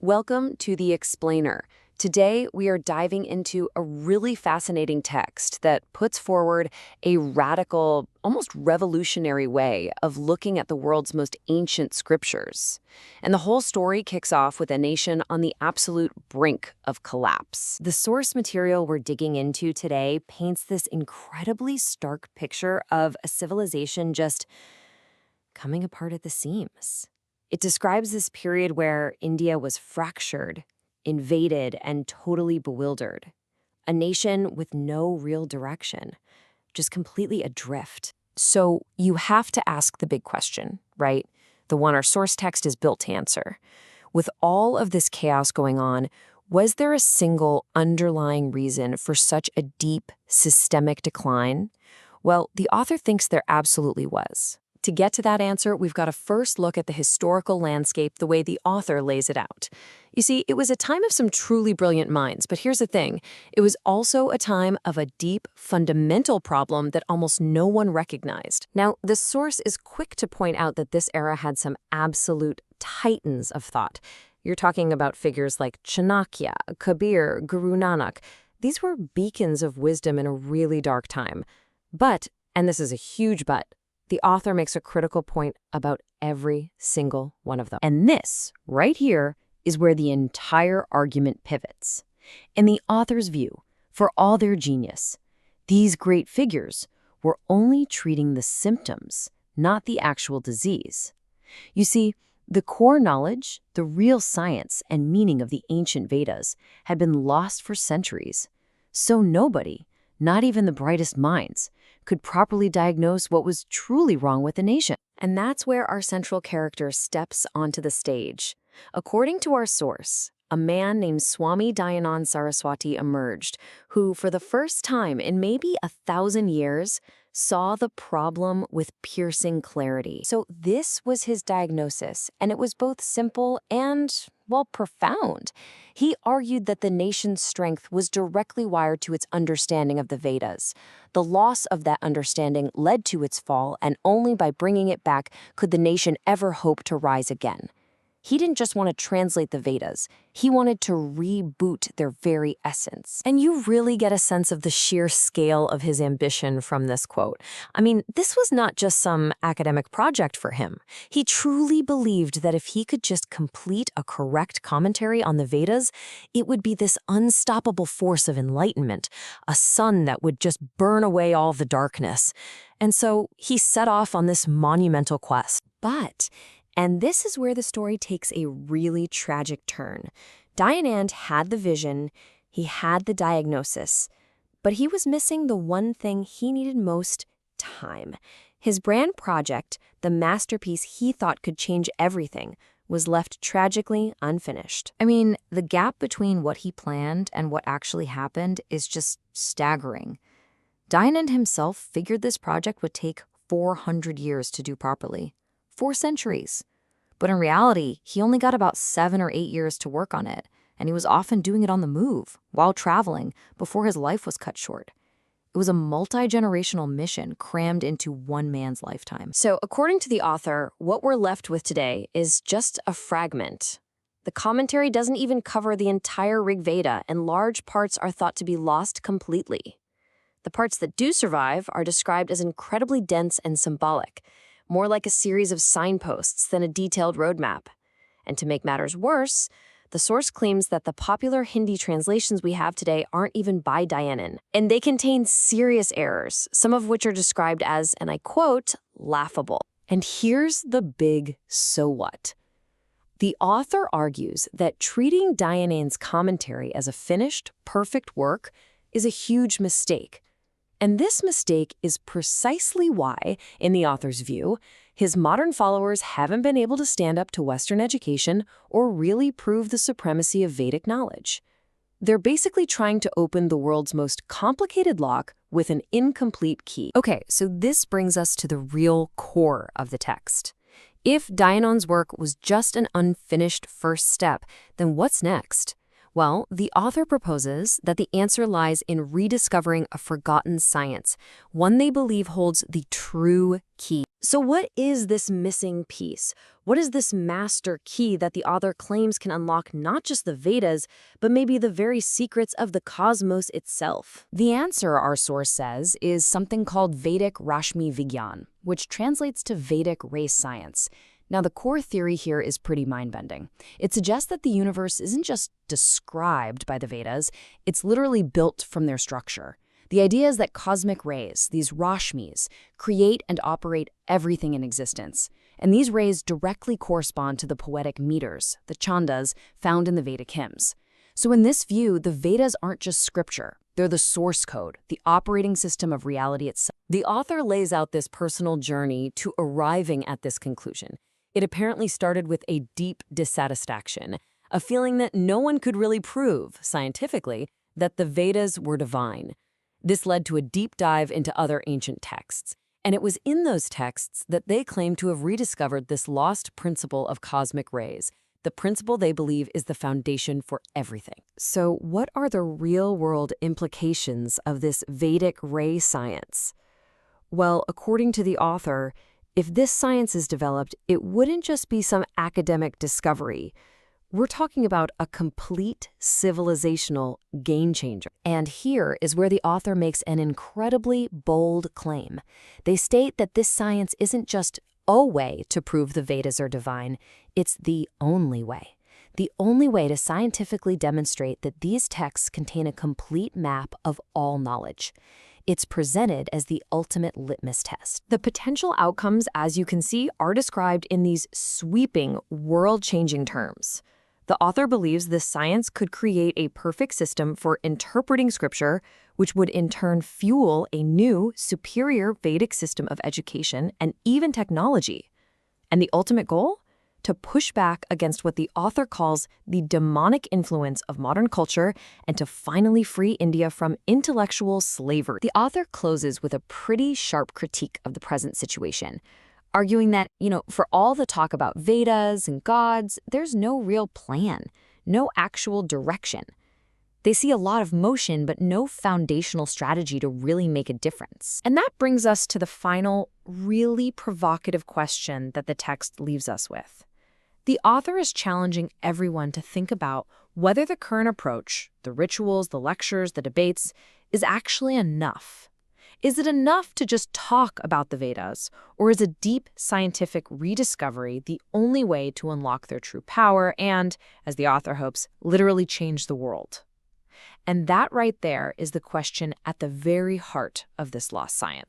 Welcome to The Explainer. Today, we are diving into a really fascinating text that puts forward a radical, almost revolutionary way of looking at the world's most ancient scriptures. And the whole story kicks off with a nation on the absolute brink of collapse. The source material we're digging into today paints this incredibly stark picture of a civilization just coming apart at the seams. It describes this period where India was fractured, invaded, and totally bewildered. A nation with no real direction, just completely adrift. So you have to ask the big question, right? The one our source text is built to answer. With all of this chaos going on, was there a single underlying reason for such a deep, systemic decline? Well, the author thinks there absolutely was. To get to that answer, we've got to first look at the historical landscape the way the author lays it out. You see, it was a time of some truly brilliant minds, but here's the thing. It was also a time of a deep, fundamental problem that almost no one recognized. Now, the source is quick to point out that this era had some absolute titans of thought. You're talking about figures like Chanakya, Kabir, Guru Nanak. These were beacons of wisdom in a really dark time. But, and this is a huge but, the author makes a critical point about every single one of them. And this, right here, is where the entire argument pivots. In the author's view, for all their genius, these great figures were only treating the symptoms, not the actual disease. You see, the core knowledge, the real science and meaning of the ancient Vedas had been lost for centuries. So nobody, not even the brightest minds, could properly diagnose what was truly wrong with the nation. And that's where our central character steps onto the stage. According to our source, a man named Swami Dayanand Saraswati emerged, who, for the first time in maybe 1,000 years, saw the problem with piercing clarity. So this was his diagnosis, and it was both simple and, well, profound. He argued that the nation's strength was directly wired to its understanding of the Vedas. The loss of that understanding led to its fall, and only by bringing it back could the nation ever hope to rise again. He didn't just want to translate the Vedas. He wanted to reboot their very essence. And you really get a sense of the sheer scale of his ambition from this quote. I mean, this was not just some academic project for him. He truly believed that if he could just complete a correct commentary on the Vedas, it would be this unstoppable force of enlightenment, a sun that would just burn away all the darkness. And so he set off on this monumental quest. And this is where the story takes a really tragic turn. Dayanand had the vision, he had the diagnosis, but he was missing the one thing he needed most: time. His brand project, the masterpiece he thought could change everything, was left tragically unfinished. I mean, the gap between what he planned and what actually happened is just staggering. Dayanand himself figured this project would take 400 years to do properly. 4 centuries. But in reality, he only got about 7 or 8 years to work on it, and he was often doing it on the move, while traveling, before his life was cut short. It was a multi-generational mission crammed into one man's lifetime. So, according to the author, what we're left with today is just a fragment. The commentary doesn't even cover the entire Rig Veda, and large parts are thought to be lost completely. The parts that do survive are described as incredibly dense and symbolic, more like a series of signposts than a detailed roadmap. And to make matters worse, the source claims that the popular Hindi translations we have today aren't even by Dayanand, and they contain serious errors, some of which are described as, and I quote, laughable. And here's the big so what. The author argues that treating Dayanand's commentary as a finished, perfect work is a huge mistake. And this mistake is precisely why, in the author's view, his modern followers haven't been able to stand up to Western education or really prove the supremacy of Vedic knowledge. They're basically trying to open the world's most complicated lock with an incomplete key. Okay, so this brings us to the real core of the text. If Dayanand's work was just an unfinished first step, then what's next? Well, the author proposes that the answer lies in rediscovering a forgotten science, one they believe holds the true key So what is this missing piece? What is this master key that the author claims can unlock not just the Vedas, but maybe the very secrets of the cosmos itself? The answer, our source says, is something called Vedic Rashmi Vigyan, which translates to Vedic Ray Science. Now, the core theory here is pretty mind-bending. It suggests that the universe isn't just described by the Vedas, it's literally built from their structure. The idea is that cosmic rays, these Rashmis, create and operate everything in existence. And these rays directly correspond to the poetic meters, the chandas, found in the Vedic hymns. So in this view, the Vedas aren't just scripture. They're the source code, the operating system of reality itself. The author lays out this personal journey to arriving at this conclusion. It apparently started with a deep dissatisfaction, a feeling that no one could really prove, scientifically, that the Vedas were divine. This led to a deep dive into other ancient texts, and it was in those texts that they claim to have rediscovered this lost principle of cosmic rays, the principle they believe is the foundation for everything. So what are the real-world implications of this Vedic ray science? Well, according to the author, if this science is developed, it wouldn't just be some academic discovery. We're talking about a complete civilizational game changer. And here is where the author makes an incredibly bold claim. They state that this science isn't just a way to prove the Vedas are divine, it's the only way. The only way to scientifically demonstrate that these texts contain a complete map of all knowledge. It's presented as the ultimate litmus test. The potential outcomes, as you can see, are described in these sweeping, world-changing terms. The author believes this science could create a perfect system for interpreting scripture, which would in turn fuel a new, superior Vedic system of education and even technology. And the ultimate goal? To push back against what the author calls the demonic influence of modern culture and to finally free India from intellectual slavery. The author closes with a pretty sharp critique of the present situation, arguing that, for all the talk about Vedas and gods, there's no real plan, no actual direction. They see a lot of motion, but no foundational strategy to really make a difference. And that brings us to the final, really provocative question that the text leaves us with. The author is challenging everyone to think about whether the current approach, the rituals, the lectures, the debates, is actually enough. Is it enough to just talk about the Vedas, or is a deep scientific rediscovery the only way to unlock their true power and, as the author hopes, literally change the world? And that right there is the question at the very heart of this lost science.